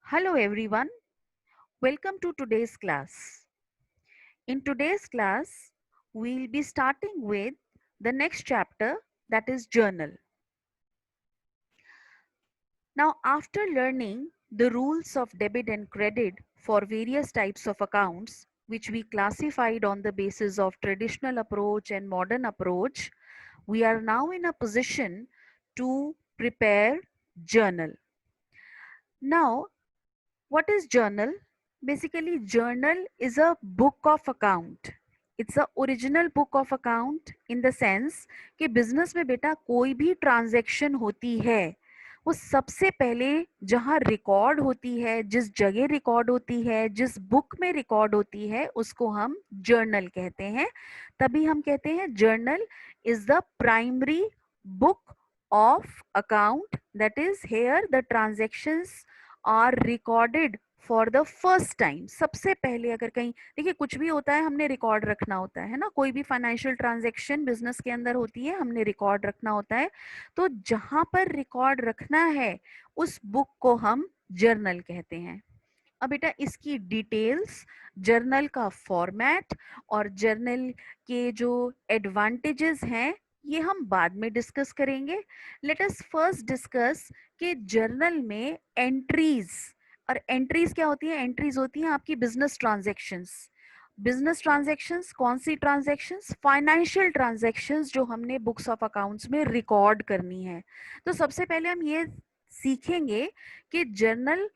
Hello everyone, welcome to today's class. In today's class, we'll be starting with the next chapter, that is journal. Now, after learning the rules of debit and credit for various types of accounts, which we classified on the basis of traditional approach and modern approach, we are now in a position to prepare journal. Now, what is journal? Basically, journal is a book of account. It's a original book of account in the sense कि business में बेटा कोई भी transaction होती है वो सबसे पहले जहाँ रिकॉर्ड होती है, जिस जगह रिकॉर्ड होती है, जिस बुक में रिकॉर्ड होती है, उसको हम जर्नल कहते हैं. तभी हम कहते हैं journal is the primary book of account, that is here the transactions are recorded for the first time. सबसे पहले अगर कहीं देखिए कुछ भी होता है हमने रिकॉर्ड रखना होता है ना, कोई भी फाइनेंशियल ट्रांजैक्शन बिजनेस के अंदर होती है हमने रिकॉर्ड रखना होता है. तो जहां पर रिकॉर्ड रखना है उस बुक को हम जर्नल कहते हैं. अब बेटा इसकी डिटेल्स, जर्नल का फॉर्मेट और जर्नल के जो एडवांटेजेस हैं ये हम बाद में डिस्कस करेंगे. लेट अस फर्स्ट डिस्कस कि जर्नल में एंट्रीज, और एंट्रीज क्या होती है? एंट्रीज होती हैं आपकी बिजनेस ट्रांजैक्शंस. बिजनेस ट्रांजैक्शंस कौन सी ट्रांजैक्शंस? फाइनेंशियल ट्रांजैक्शंस जो हमने बुक्स ऑफ अकाउंट्स में रिकॉर्ड करनी है. तो सबसे पहले हम ये सीखेंगे कि जर्नल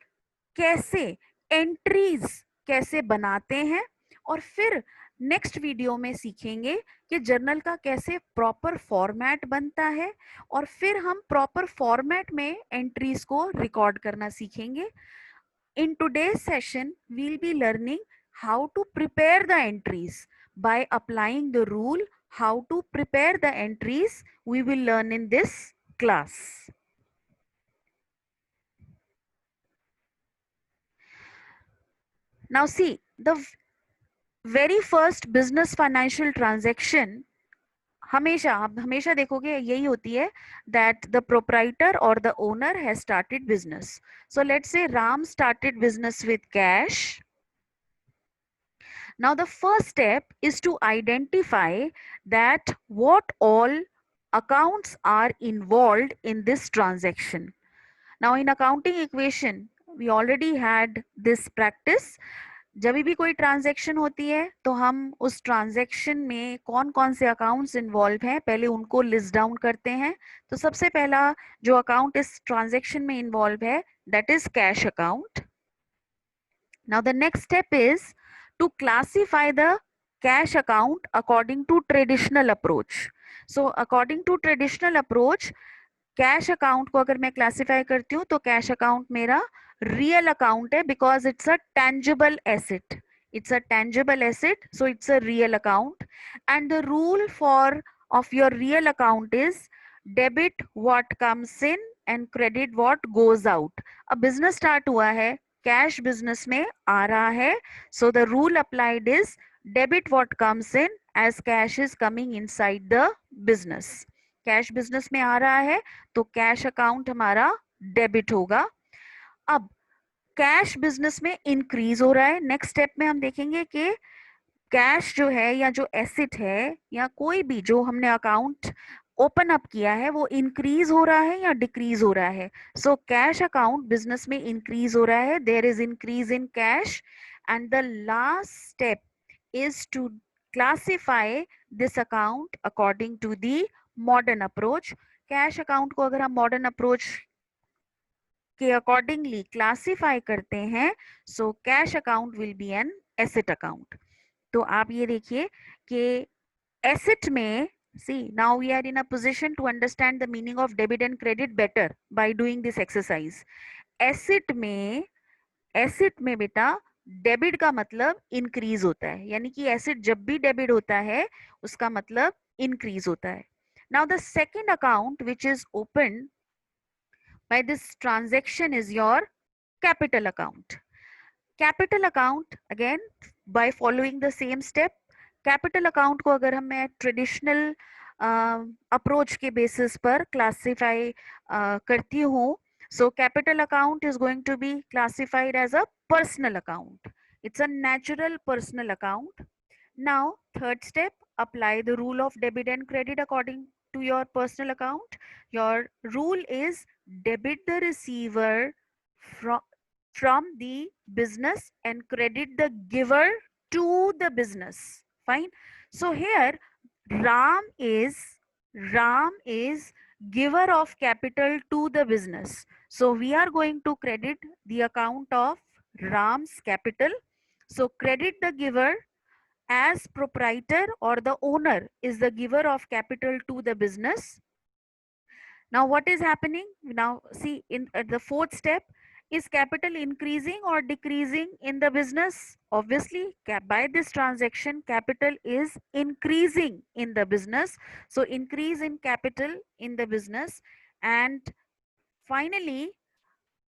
कैसे, एंट्रीज कैसे बनाते हैं, और फिर नेक्स्ट वीडियो में सीखेंगे कि जर्नल का कैसे प्रॉपर फॉर्मेट बनता है, और फिर हम प्रॉपर फॉर्मेट में एंट्रीज को रिकॉर्ड करना सीखेंगे. In today's session we'll be learning how to prepare the entries by applying the rule. How to prepare the entries we will learn in this class. Now see, the very first business financial transaction हमेशा आप हमेशा देखोगे यही होती है that the proprietor और the owner has started business. So let's say Ram started business with cash. Now the first step is to identify that what all accounts are involved in this transaction. Now in accounting equation we already had this practice. जब भी कोई transaction होती है तो हम उस transaction में कौन कौन से अकाउंट्स इन्वॉल्व हैं पहले उनको लिस्ट डाउन करते हैं. तो सबसे पहला जो अकाउंट इस ट्रांजैक्शन में इन्वॉल्व है that is cash account. Now the next step is to classify the cash account according to traditional approach. So according to traditional approach cash account को अगर मैं क्लासिफाई करती हूँ तो कैश अकाउंट मेरा रियल अकाउंट है because it's a tangible asset. it's a tangible asset, so it's a real account. And the rule for of your real account is debit what comes in and credit what goes out. अब business start हुआ है, cash business में आ रहा है, so the rule applied is debit what comes in as cash is coming inside the business. Cash business में आ रहा है तो कैश अकाउंट हमारा डेबिट होगा. अब कैश बिजनेस में इंक्रीज हो रहा है. नेक्स्ट स्टेप में हम देखेंगे कि कैश जो है या जो एसेट है या कोई भी जो हमने अकाउंट ओपन अप किया है वो इंक्रीज हो रहा है या डिक्रीज हो रहा है. सो कैश अकाउंट बिजनेस में इंक्रीज हो रहा है, there is increase in cash. And the last step is to classify this account according to the modern approach. Cash account को अगर हम मॉडर्न अप्रोच के अकॉर्डिंगली क्लासिफाई करते हैं सो cash account will B N asset account. तो आप ये देखिए कि एसेट में see now we are in a position to understand the meaning of debit and credit better by doing this exercise. Asset में बेटा डेबिट का मतलब इंक्रीज होता है, यानी कि एसेट जब भी डेबिट होता है उसका मतलब इंक्रीज होता है. Now the second account which is open by this transaction is your capital account. Capital account again by following the same step. Capital account को अगर हम मैं ट्रेडिशनल अप्रोच के बेसिस पर क्लासिफाई करती हूँ So capital account is going to be classified as a personal account. It's a natural personal account. Now, third step, apply the rule of debit and credit according to your personal account. Your rule is debit the receiver from, from the business and credit the giver to the business. Fine. So here Ram is Ram is giver of capital to the business. So we are going to credit the account of Ram's capital. So credit the giver as proprietor or the owner is the giver of capital to the business. Now what is happening? Now see in the fourth step, is capital increasing or decreasing in the business? Obviously by this transaction capital is increasing in the business. So increase in capital in the business. And finally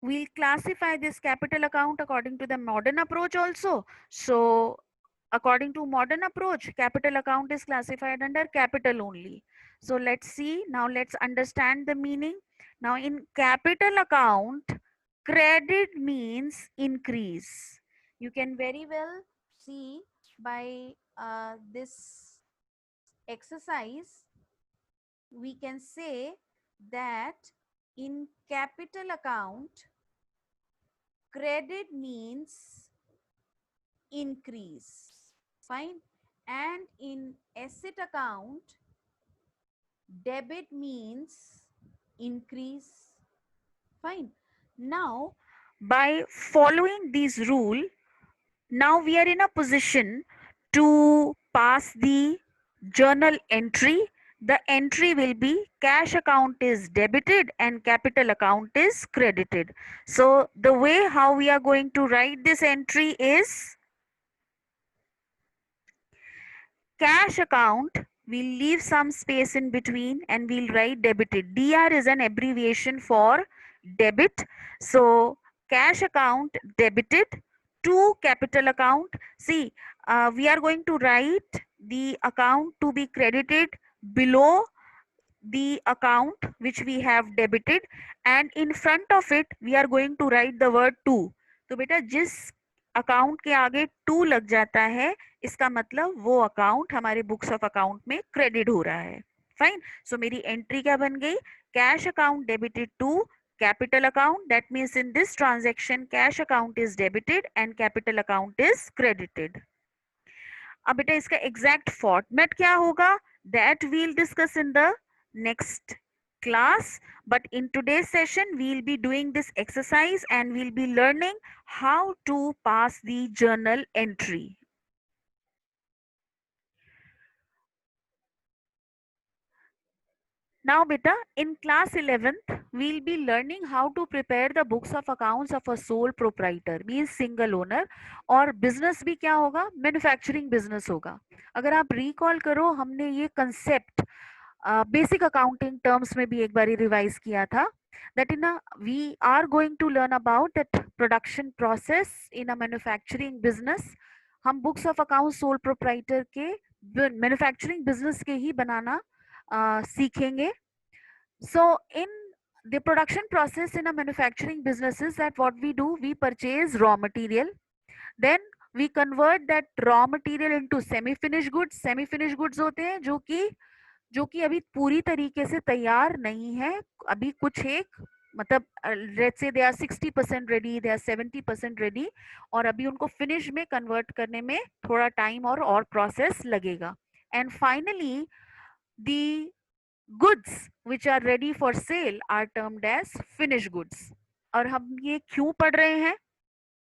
we'll classify this capital account according to the modern approach also. So according to modern approach, capital account is classified under capital only. So let's see, now let's understand the meaning. Now in capital account, credit means increase. You can very well see by this exercise, we can say that in capital account, credit means increase. Fine. And in asset account, debit means increase. Fine. Now, by following this rule, now we are in a position to pass the journal entry. The entry will be cash account is debited and capital account is credited. So the way how we are going to write this entry is cash account, we'll leave some space in between and we'll write debited. DR is an abbreviation for debit. So cash account debited to capital account. See, we are going to write the account to be credited below the account which we have debited, and in front of it we are going to write the word to. तो बेटा जिस account के आगे to लग जाता है इसका मतलब वो अकाउंट हमारे बुक्स ऑफ अकाउंट में क्रेडिट हो रहा है. फाइन. सो मेरी एंट्री क्या बन गई? Cash account debited to capital account. That means in this transaction cash account is debited and capital account is credited. अब बेटा इसका एग्जैक्ट फॉर्मेट क्या होगा that we'll discuss in the next class, but in today's session we'll be doing this exercise and we'll be learning how to pass the journal entry. Now beta, in class 11th we'll be learning how to prepare the books of accounts of a sole proprietor, means single owner. और business भी क्या होगा? Manufacturing business होगा. अगर आप recall करो हमने ये concept बेसिक अकाउंटिंग टर्म्स में भी एक बार रिवाइज किया था. That in we are going to learn about that production process in a manufacturing business. हम books of account sole proprietor के मैन्युफैक्चरिंग बिजनेस के ही बनाना सीखेंगे. सो इन the production process in a manufacturing business is that what we do, we purchase raw material, then we convert that raw material into semi finished goods. semi finished goods होते हैं जो कि अभी पूरी तरीके से तैयार नहीं है. अभी कुछ एक मतलब let's say they are 60% ready, they are 70% ready, और अभी उनको फिनिश में कन्वर्ट करने में थोड़ा टाइम और प्रोसेस लगेगा. And finally the goods which are ready for sale are termed as finish goods. और हम ये क्यों पढ़ रहे हैं?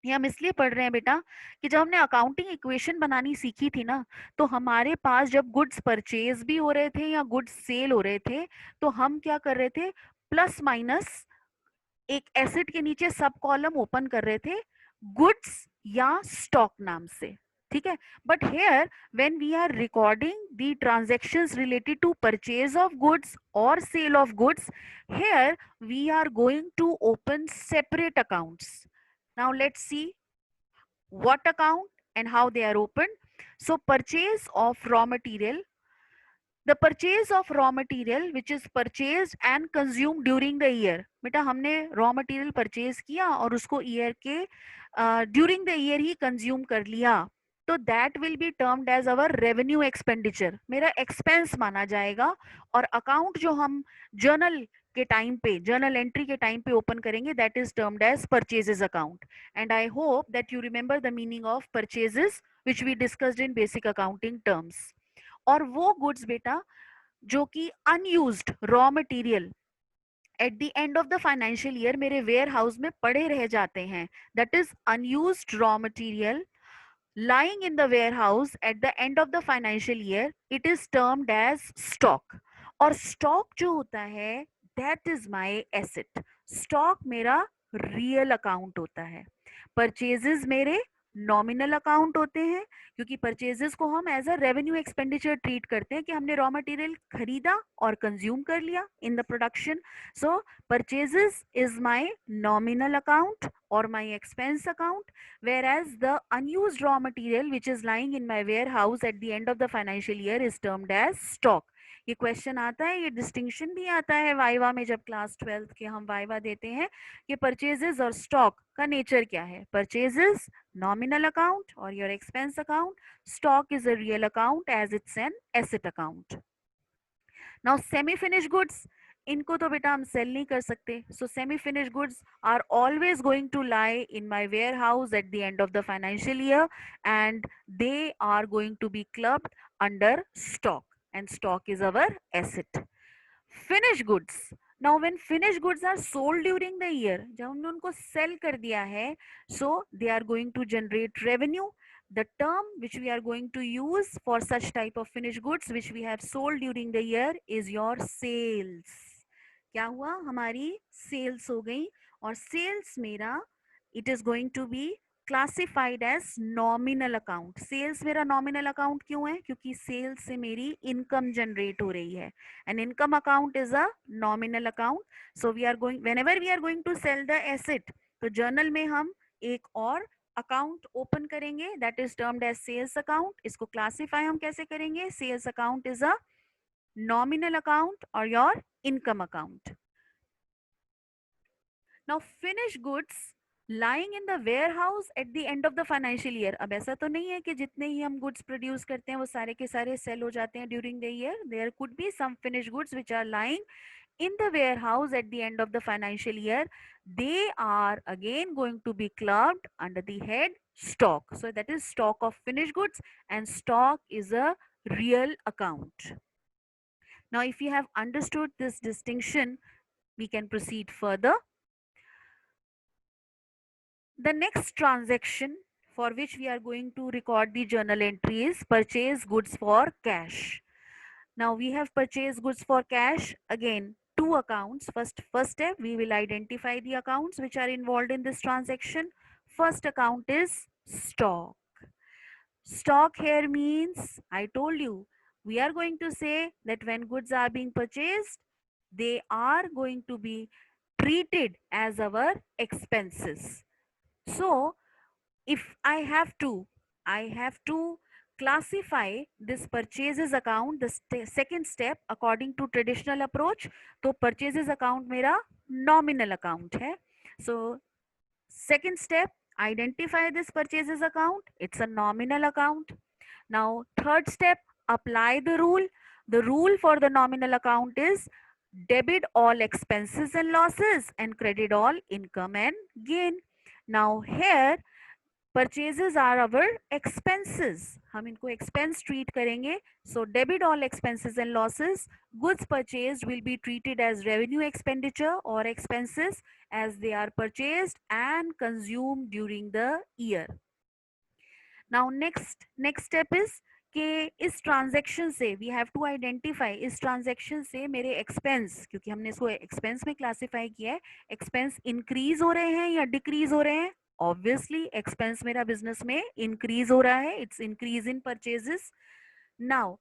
ये हम इसलिए पढ़ रहे हैं बेटा कि जब हमने अकाउंटिंग इक्वेशन बनानी सीखी थी ना, तो हमारे पास जब गुड्स परचेज भी हो रहे थे या गुड्स सेल हो रहे थे, तो हम क्या कर रहे थे? प्लस माइनस एक एसेट के नीचे सब कॉलम ओपन कर रहे थे गुड्स या स्टॉक नाम से. ठीक है. But here when we are recording the transactions related to purchase of goods और sale of goods, here we are going to open separate accounts. Now let's see what account and how they are opened. So purchase of raw material. The purchase of raw material which is purchase and consume during the year. बेटा हमने raw material purchase किया और उसको year के during the year ही consume कर लिया, तो that will be termed as our revenue expenditure, मेरा एक्सपेंस माना जाएगा। और अकाउंट जो हम जर्नल के टाइम पे, जर्नल एंट्री के टाइम पे ओपन करेंगे, that is termed as purchases account. And I hope that you remember the meaning of purchases which we discussed in basic accounting terms. और वो गुड्स बेटा जो कि unused raw material at the end of the financial year मेरे warehouse में पड़े रह जाते हैं, that is unused raw material lying in the warehouse at the end of the financial year, it is termed as stock। और stock जो होता है that is my asset। stock मेरा real account होता है। purchases मेरे नॉमिनल अकाउंट होते हैं, क्योंकि परचेजेस को हम as a revenue expenditure treat करते हैं कि हमने रॉ मटेरियल खरीदा और कंज्यूम कर लिया in the production. So purchases is my nominal account or my expense account, whereas the unused raw material which is lying in my warehouse at the end of the financial year is termed as stock। ये question आता है, ये distinction भी आता है viva में, जब class 12 के हम वाइवा देते हैं कि परचेजेस और स्टॉक का नेचर क्या है। परचेजेस नॉमिनल अकाउंट और your expense account, stock is a real account as it's an asset account. Now semi finish goods, इनको तो बेटा हम सेल नहीं कर सकते, so semi finish goods are always going to lie in my warehouse at the end of the financial year and they are going to be clubbed under stock and stock is our asset. Finish goods, now when finish goods are sold during the year, जब हमने उनको sell कर दिया है, so they are going to generate revenue. The term which we are going to use for such type of finished goods which we have sold during the year is your sales। क्या हुआ, हमारी sales हो गई। और sales मेरा it is going to be classified as nominal account। Sales मेरा nominal account क्यों है, क्योंकि सेल्स से मेरी इनकम जनरेट हो रही है। an income account is a nominal account। so we are going, whenever we are going to sell the asset, तो जर्नल में हम एक और अकाउंट ओपन करेंगे, that is termed as sales account. इसको क्लासिफाई हम कैसे करेंगे, sales account is a nominal account और your income account. Now finish goods lying in the warehouse at the end of the financial year. अब ऐसा तो नहीं है कि जितने ही हम गुड्स प्रोड्यूस करते हैं वो सारे के सारे सेल हो जाते हैं during the year. There could be some finish goods which are lying in the warehouse at the end of the financial year, they are again going to be clubbed under the head stock। so that is stock of finished goods and stock is a real account। now if you have understood this distinction, we can proceed further। the next transaction for which we are going to record the journal entry is purchase goods for cash। now we have purchased goods for cash, again two accounts। First step, we will identify the accounts which are involved in this transaction। First account is stock। stock here means, I told you, we are going to say that when goods are being purchased, they are going to be treated as our expenses। so if I have to classify this purchases account, the second step according to traditional approach, तो purchases account मेरा nominal account है। so second step, identify this purchases account, it's a nominal account। now third step, apply the rule। the rule for the nominal account is debit all expenses and losses and credit all income and gain। now here purchases are our expenses, हम इनको expense treat करेंगे। So debit all expenses and losses, goods purchased will be treated as revenue expenditure और expenses as they are purchased and consumed during the year. Now next step is कि इस transaction से we have to identify, इस transaction से मेरे expense, क्योंकि हमने इसको एक्सपेंस में क्लासिफाई किया है, एक्सपेंस इंक्रीज हो रहे हैं या डिक्रीज हो रहे हैं। ऑब्वियसली एक्सपेंस मेरा बिजनेस में इंक्रीज हो रहा है, it's increase in purchases. Now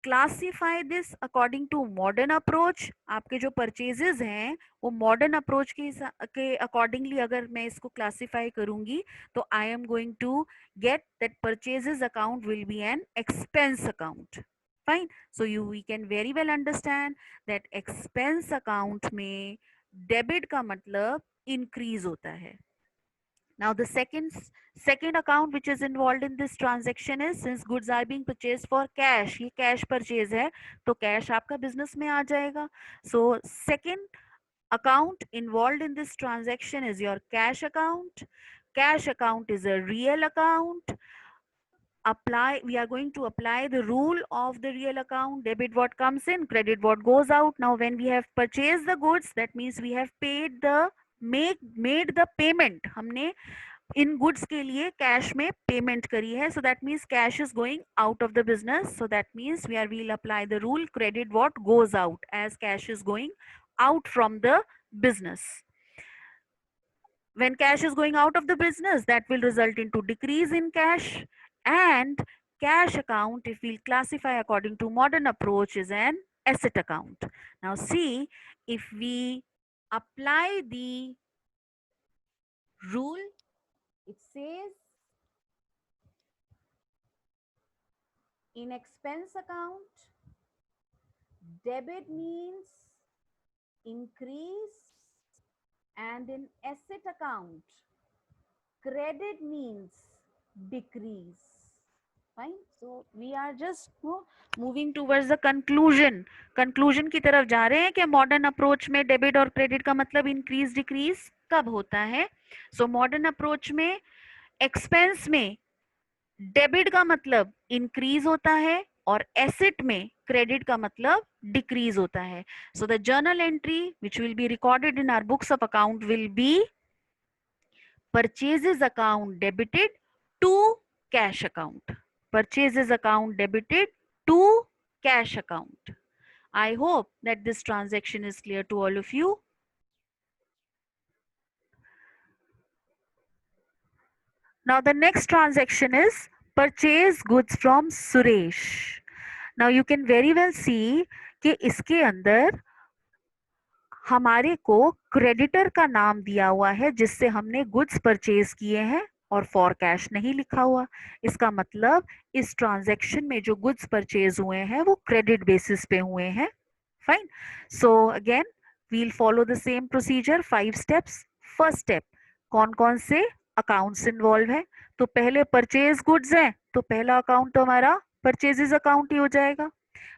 classify this according to modern approach. आपके जो परचेजेस हैं वो मॉडर्न अप्रोच के अकॉर्डिंगली अगर मैं इसको क्लासिफाई करूंगी, तो I am going to get that purchases account will be an expense account। Fine. So we can very well understand that expense account में debit का मतलब increase होता है. Now the second account which is involved in this transaction is, since goods are being purchased for cash, ये cash purchase है, तो cash आपका business में आ जाएगा. So second account involved in this transaction is your cash account. Cash account is a real account. We are going to apply the rule of the real account. Debit what comes in, credit what goes out. Now when we have purchased the goods, that means we have paid the made the payment. हमने इन goods के लिए cash में payment करी है, so that means cash is going out of the business, so that means we are will apply the rule credit what goes out as cash is going out from the business. When cash is going out of the business, that will result into decrease in cash, and cash account, if we classify according to modern approach, is an asset account. Now see, if we apply the rule, it says in expense account, debit means increase, and in asset account, credit means decrease. Fine. So we are just moving towards the conclusion की तरफ जा रहे हैं कि modern approach में debit और credit का मतलब इंक्रीज डिक्रीज कब होता है. सो मॉडर्न अप्रोच में एक्सपेंस में डेबिट का मतलब इंक्रीज होता है और एसेट में क्रेडिट का मतलब डिक्रीज होता है. So the journal entry which will be recorded in our books of account will be purchases account debited to cash account. Purchases account debited to cash account. I hope that this transaction is clear to all of you. Now the next transaction is purchase goods from Suresh. Now you can very well see कि इसके अंदर हमारे को creditor का नाम दिया हुआ है जिससे हमने गुड्स परचेज किए हैं और फॉर कैश नहीं लिखा हुआ. इसका मतलब इस ट्रांजैक्शन में जो गुड्स परचेज हुए हैं वो क्रेडिट बेसिस पे हुए हैं. Fine. So again we'll follow the same procedure, 5 steps. First step, कौन कौन से अकाउंट्स इन्वॉल्व है. तो पहले परचेज गुड्स हैं तो पहला अकाउंट तो हमारा परचेजेस अकाउंट ही हो जाएगा.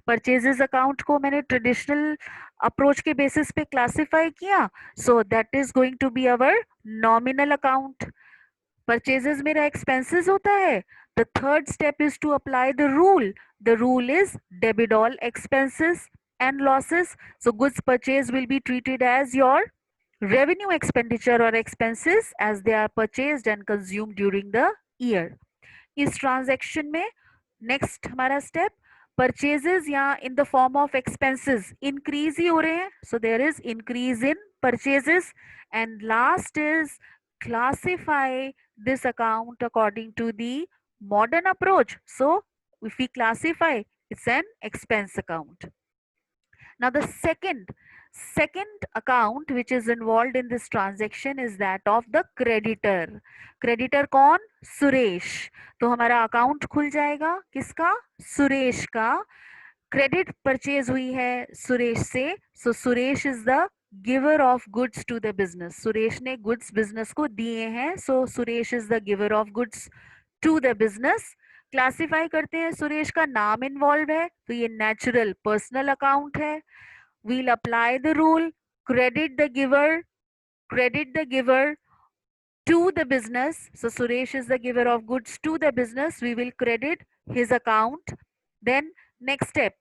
परचेजेस अकाउंट को मैंने ट्रेडिशनल अप्रोच के बेसिस पे क्लासिफाई किया, so that is going to be our nominal account. Purchases मेरा एक्सपेंसेस होता है. The third step is to apply the rule. The rule is debit all expenses and losses. So goods purchase will be treated as your revenue expenditure or expenses as they are purchased and consumed during the year. इस transaction में next हमारा step, purchases या in the form of expenses increase ही हो रहे हैं, so there is increase in purchases. And last is classify this account according to the modern approach. So if we classify, it's an expense account. Now the second account which is involved in this transaction is that of the creditor. Creditor कौन? सुरेश. तो हमारा account खुल जाएगा किसका? सुरेश का. Credit purchase हुई है सुरेश से, so Suresh is the giver of goods to the business. Suresh ने गुड्स बिजनेस को दिए हैं, so Suresh is the giver of goods to the business. Classify करते हैं, सुरेश का नाम इन्वॉल्व है तो ये नेचुरल पर्सनल अकाउंट है. We'll apply the rule credit the giver to the business. So Suresh is the giver of goods to the business. We will credit his account. Then next step,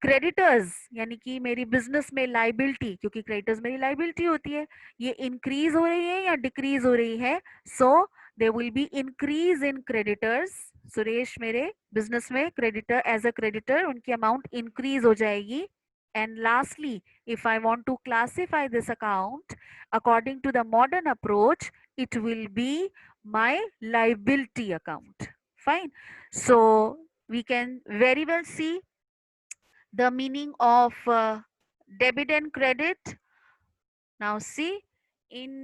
creditors यानी कि मेरी business में liability, क्योंकि creditors मेरी liability होती है, ये increase हो रही है या डिक्रीज हो रही है. So there will be increase in creditors. Suresh मेरे बिजनेस में क्रेडिटर, एज अ क्रेडिटर उनकी अमाउंट इंक्रीज हो जाएगी. And lastly, if I want to classify this account according to the modern approach, it will be my liability account. Fine. So we can very well see the meaning of debit and credit. Now see, in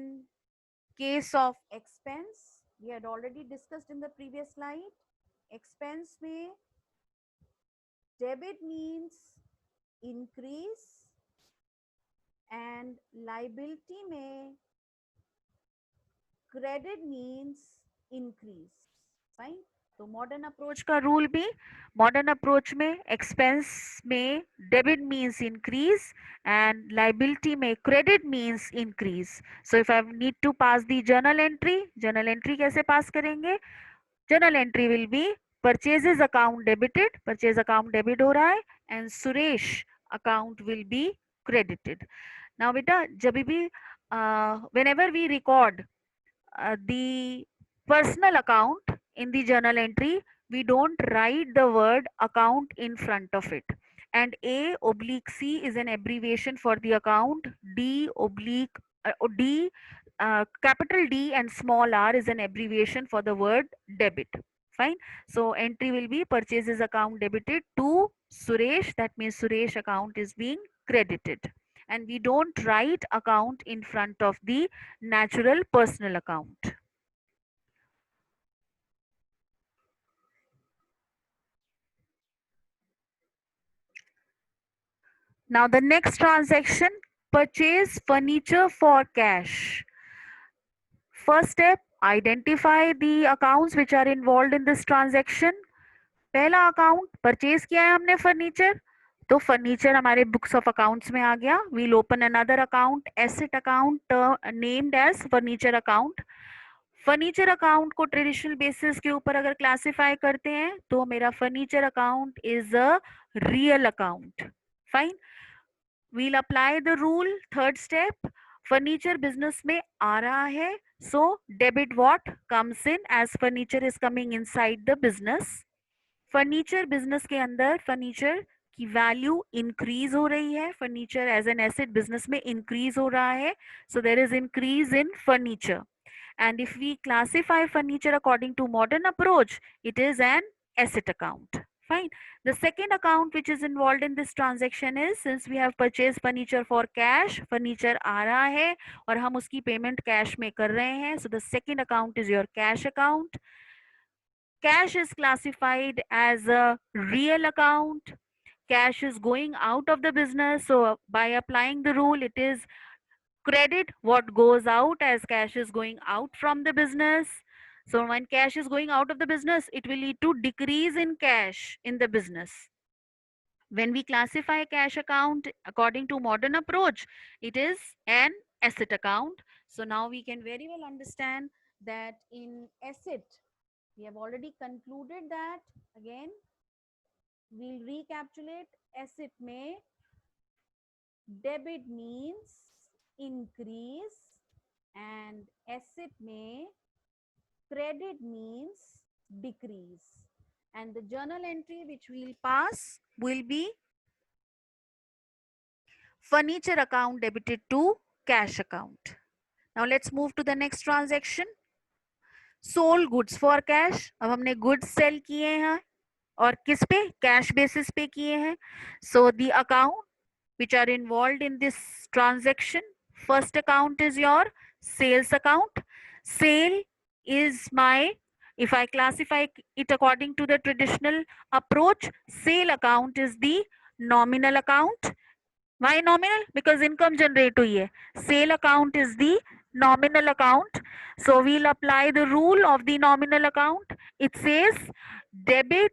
case of expense, we had already discussed in the previous slide. Expense में Debit means increase and liability में credit means increase. Fine. तो modern approach का rule भी, modern approach में expense में debit means increase and liability में credit means increase. So if I need to pass the journal entry कैसे पास करेंगे? Journal entry will be purchases account debited, purchase account debit हो रहा है and Suresh account will be credited. Now बेटा जब भी whenever we record the personal account in the journal entry, we don't write the word account in front of it. And A oblique C is an abbreviation for the account. D oblique D capital D and small r is an abbreviation for the word debit. Fine. So entry will be purchases account debited to Suresh. That means Suresh account is being credited. And we don't write account in front of the natural personal account. Now the next transaction, purchase furniture for cash. First step, identify the accounts which are involved in this transaction. पहला account purchase किया है हमने furniture, तो furniture हमारे books of accounts में आ गया. We'll open another account, asset account named as furniture account. Furniture account को ट्रेडिशनल बेसिस के ऊपर अगर क्लासिफाई करते हैं तो मेरा furniture account is a real account. Fine. We'll apply the rule. Third step, furniture business में आ रहा है, so debit what comes in as furniture is coming inside the business. Furniture business के अंदर फर्नीचर की वैल्यू इंक्रीज हो रही है, furniture as an asset business में इंक्रीज हो रहा है, so there is increase in furniture. And if we classify furniture according to modern approach, it is an asset account. Fine. The second account which is involved in this transaction is, since we have purchased furniture for cash, furniture आ रहा है और हम उसकी payment cash में कर रहे हैं, so the second account is your cash account. Cash is classified as a real account. Cash is going out of the business, so by applying the rule, it is credit what goes out as cash is going out from the business. So when cash is going out of the business, it will lead to decrease in cash in the business. When we classify cash account according to modern approach, it is an asset account. So now we can very well understand that in asset, we have already concluded that. Again, we'll recapitulate. Asset may debit means increase and asset may credit means decrease. And the journal entry which we'll pass will be furniture account debited to cash account. Now let's move to the next transaction. Sold goods for cash. अब हमने goods sell किए हैं और किस पे? Cash basis पे किए हैं. So the account which are involved in this transaction, first account is your sales account. Sale is my, if I classify it according to the traditional approach, sale account is the nominal account. Why nominal? Because income generate हुई है. Sale account is the nominal account. So we'll apply the rule of the nominal account. It says debit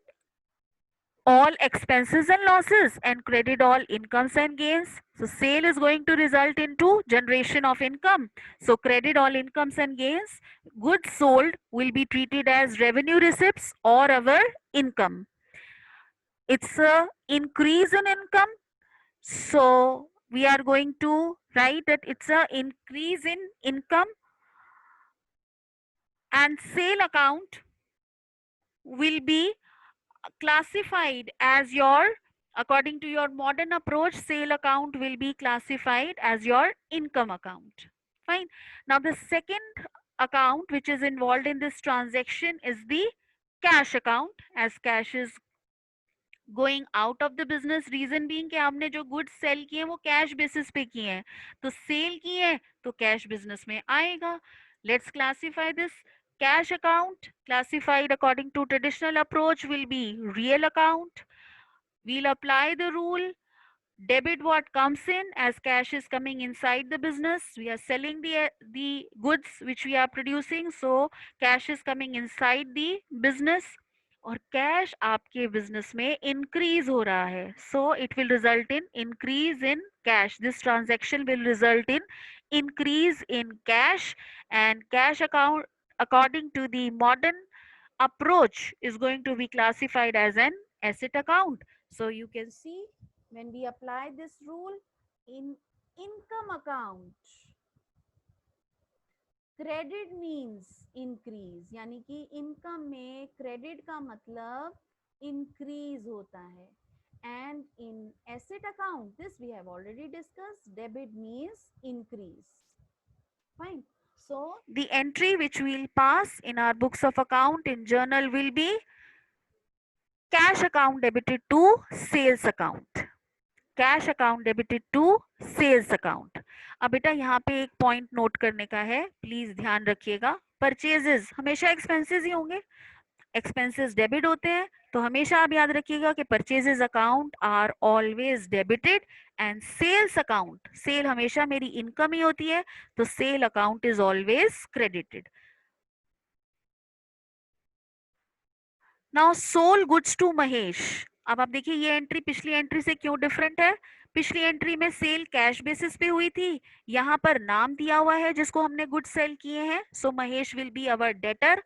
all expenses and losses and credit all incomes and gains. So sale is going to result into generation of income. So credit all incomes and gains. Goods sold will be treated as revenue receipts or our income. It's a increase in income. So we are going to write that it's a increase in income, and sale account will be classified as your, according to your modern approach, sale account will be classified as your income account. Fine. Now the second account which is involved in this transaction is the cash account, as cash is going out of the business. Reason being कि हमने जो goods sell किए हैं वो cash basis पे किए हैं, तो sale किए हैं तो cash business में आएगा. Let's classify this. Cash account classified according to traditional approach will be real account. We'll apply the rule. Debit what comes in as cash is coming inside the business. We are selling the goods which we are producing, so cash is coming inside the business. और cash आपके business में increase हो रहा है, so it will result in increase in cash. This transaction will result in increase in cash, and cash account according to the modern approach is going to be classified as an asset account. So you can see when we apply this rule in income account, credit means increase, यानी कि income में credit का मतलब increase होता है. And in asset account, this we have already discussed, debit means increase. Fine. So the entry which we'll pass in our books of account in journal will be cash account debited to sales account. Cash account debited to sales account. अब बेटा यहाँ पे एक point note करने का है, please ध्यान रखिएगा. परचेजेस हमेशा एक्सपेंसेस ही होंगे, एक्सपेंसेस डेबिट होते हैं, तो हमेशा आप याद रखिएगा कि purchases account are always debited and sales account, sale हमेशा मेरी इनकम ही होती है, तो sale account is always credited. Now sold goods to Mahesh. अब आप देखिए ये एंट्री पिछली एंट्री से क्यों डिफरेंट है. पिछली एंट्री में सेल कैश बेसिस पे हुई थी, यहाँ पर नाम दिया हुआ है जिसको हमने गुड सेल किए हैं, so Mahesh will be our debtor.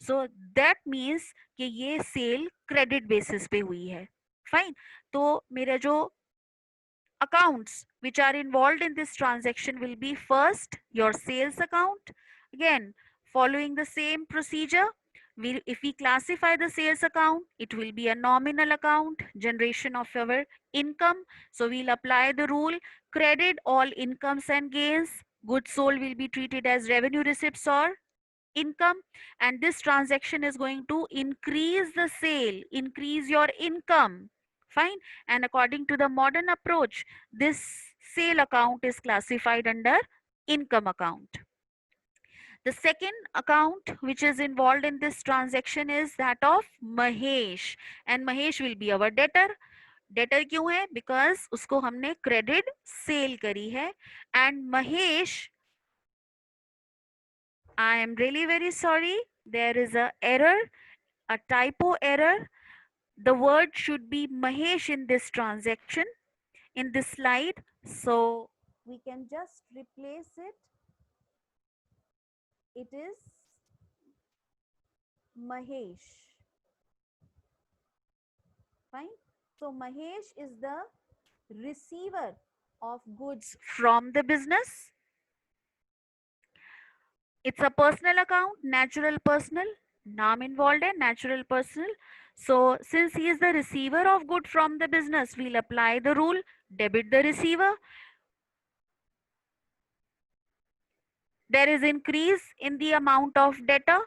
So that means कि ये सेल क्रेडिट बेसिस पे हुई है. फाइन. तो मेरा जो accounts which are involved in this transaction will be first your sales account. Again, following the same procedure, if we classify the sales account, it will be a nominal account, generation of our income. So we'll apply the rule, credit all incomes and gains. Goods sold will be treated as revenue receipts or income, and this transaction is going to increase the sale, increase your income. Fine. And according to the modern approach, this sale account is classified under income account. The second account which is involved in this transaction is that of Mahesh, and Mahesh will be our debtor. Debtor क्यों है, because उसको हमने credit sale करी है. And Mahesh, I am really very sorry, there is a error, a typo error. The word should be Mahesh in this transaction, in this slide. So we can just replace it. It is Mahesh. Fine. So Mahesh is the receiver of goods from the business. It's a personal account, natural personal, naam involved hai, natural personal. So since he is the receiver of good from the business, we'll apply the rule, debit the receiver. There is increase in the amount of debtor.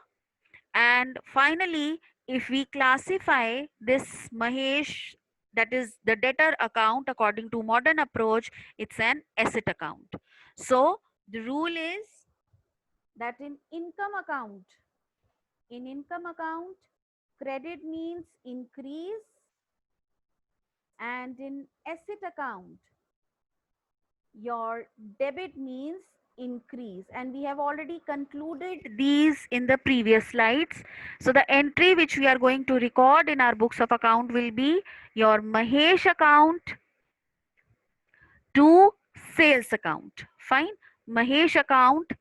And finally, if we classify this Mahesh, that is the debtor account according to modern approach, it's an asset account. So the rule is that in income account, credit means increase, and in asset account, your debit means increase. And we have already concluded these in the previous slides. So the entry which we are going to record in our books of account will be your Mahesh account to sales account. Fine. Mahesh account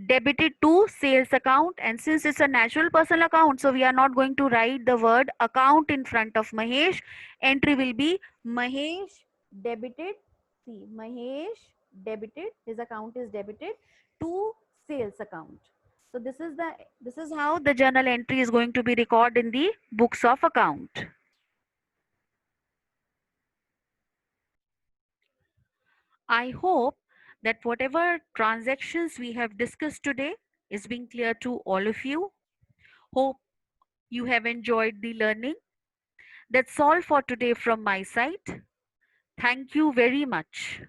debited to sales account, and since it's a natural personal account, so we are not going to write the word account in front of Mahesh. Entry will be Mahesh debited. See, Mahesh debited, his account is debited to sales account. So this is how the journal entry is going to be recorded in the books of account. I hope that whatever transactions we have discussed today is being clear to all of you. Hope you have enjoyed the learning. That's all for today from my side. Thank you very much.